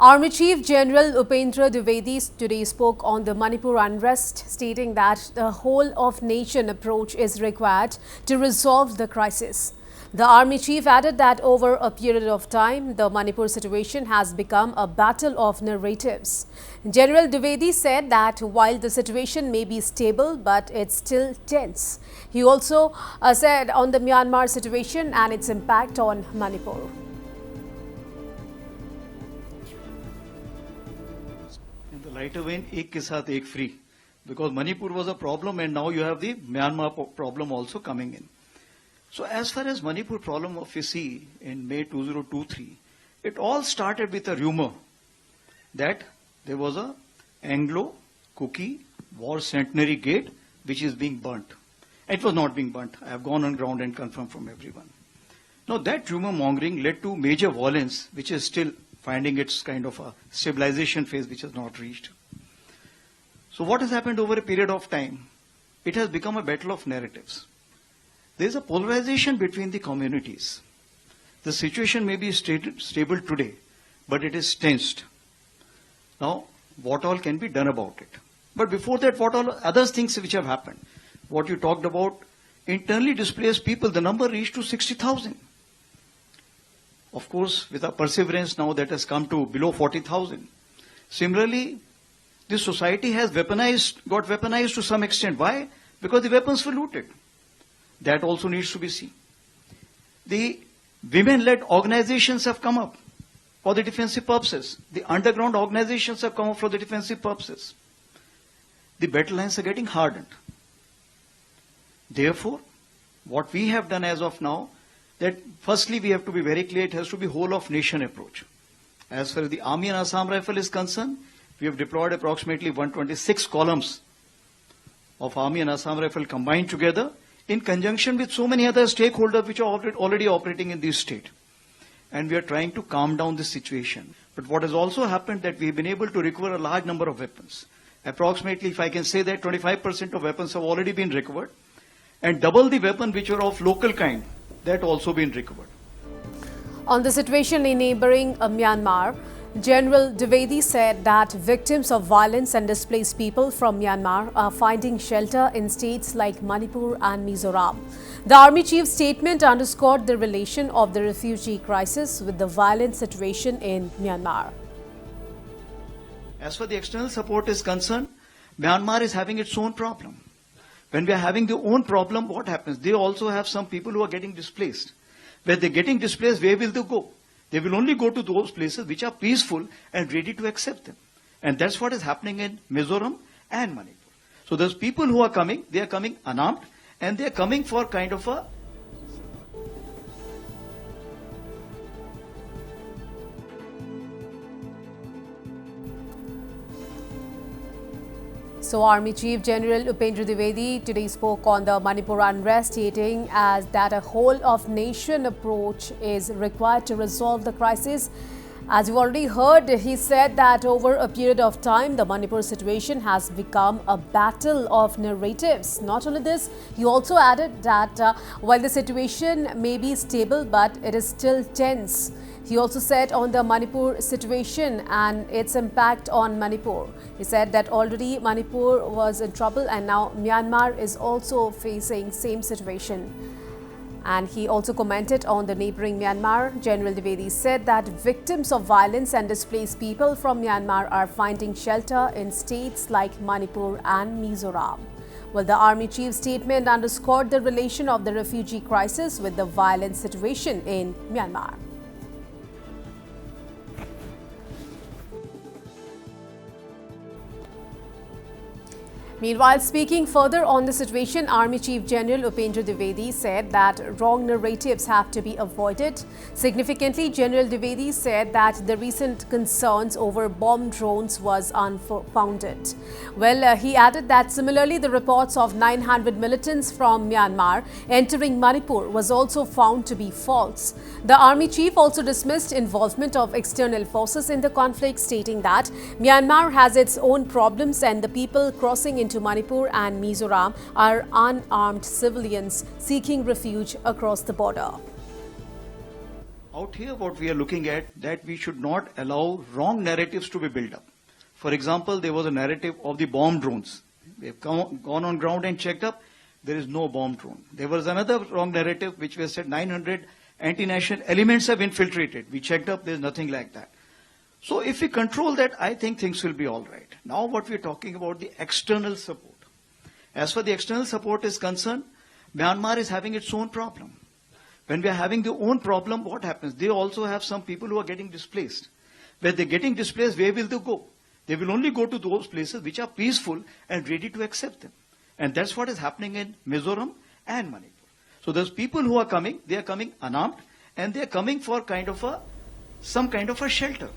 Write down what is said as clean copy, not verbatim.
Army Chief General Upendra Dwivedi today spoke on the Manipur unrest, stating that the whole-of-nation approach is required to resolve the crisis. The Army Chief added that over a period of time, the Manipur situation has become a battle of narratives. General Dwivedi said that while the situation may be stable, but it's still tense. He also said on the Myanmar situation and its impact on Manipur. Lighter vein, एक के साथ एक free, because Manipur was a problem and now you have the Myanmar problem also coming in. So as far as Manipur problem of we see in May 2023, it all started with a rumor that there was a Anglo-Kuki war centenary gate which is being burnt. It was not being burnt. I have gone on ground and confirmed from everyone. Now that rumor mongering led to major violence which is still finding its kind of a stabilization phase which has not reached. So what has happened over a period of time? It has become a battle of narratives. There is a polarization between the communities. The situation may be stable today, but it is tensed. Now, what all can be done about it? But before that, what all other things which have happened? What you talked about, internally displaced people, the number reached to 60,000. Of course, with our perseverance now that has come to below 40,000. Similarly, this society has got weaponized to some extent. Why? Because the weapons were looted. That also needs to be seen. The women-led organizations have come up for the defensive purposes. The underground organizations have come up for the defensive purposes. The battle lines are getting hardened. Therefore, what we have done as of now, that firstly we have to be very clear, it has to be whole of nation approach. As far as the Army and Assam Rifle is concerned, we have deployed approximately 126 columns of Army and Assam Rifle combined together in conjunction with so many other stakeholders which are already operating in this state. And we are trying to calm down the situation. But what has also happened that we have been able to recover a large number of weapons. Approximately, if I can say that 25% of weapons have already been recovered, and double the weapon which are of local kind, that also been recovered. On the situation in neighboring Myanmar, General Dwivedi said that victims of violence and displaced people from Myanmar are finding shelter in states like Manipur and Mizoram. The Army Chief's statement underscored the relation of the refugee crisis with the violent situation in Myanmar. As far as the external support is concerned, Myanmar is having its own problem. When we are having their own problem, what happens? They also have some people who are getting displaced. When they're getting displaced, where will they go? They will only go to those places which are peaceful and ready to accept them. And that's what is happening in Mizoram and Manipur. So those people who are coming, they are coming unarmed and they are coming for kind of a So, Army Chief General Upendra Dwivedi today spoke on the Manipur unrest, stating as that a whole-of-nation approach is required to resolve the crisis. As you've already heard, he said that over a period of time, the Manipur situation has become a battle of narratives. Not only this, he also added that while the situation may be stable, but it is still tense. He also said on the Manipur situation and its impact on Manipur. He said that already Manipur was in trouble and now Myanmar is also facing same situation. And he also commented on the neighboring Myanmar. General Dwivedi said that victims of violence and displaced people from Myanmar are finding shelter in states like Manipur and Mizoram. Well, the Army Chief's statement underscored the relation of the refugee crisis with the violent situation in Myanmar. Meanwhile, speaking further on the situation, Army Chief General Upendra Dwivedi said that wrong narratives have to be avoided. Significantly, General Dwivedi said that the recent concerns over bomb drones was unfounded. Well, he added that similarly, the reports of 900 militants from Myanmar entering Manipur was also found to be false. The Army Chief also dismissed involvement of external forces in the conflict, stating that Myanmar has its own problems and the people crossing into Manipur and Mizoram are unarmed civilians seeking refuge across the border. Out here, what we are looking at, that we should not allow wrong narratives to be built up. For example, there was a narrative of the bomb drones. We have gone on ground and checked up, there is no bomb drone. There was another wrong narrative which was said 900 anti-national elements have infiltrated. We checked up, there is nothing like that. So if we control that, I think things will be all right. Now what we are talking about, the external support. As far as the external support is concerned, Myanmar is having its own problem. When we are having their own problem, what happens? They also have some people who are getting displaced. When they're getting displaced, where will they go? They will only go to those places which are peaceful and ready to accept them. And that's what is happening in Mizoram and Manipur. So those people who are coming, they are coming unarmed and they are coming for some kind of a shelter.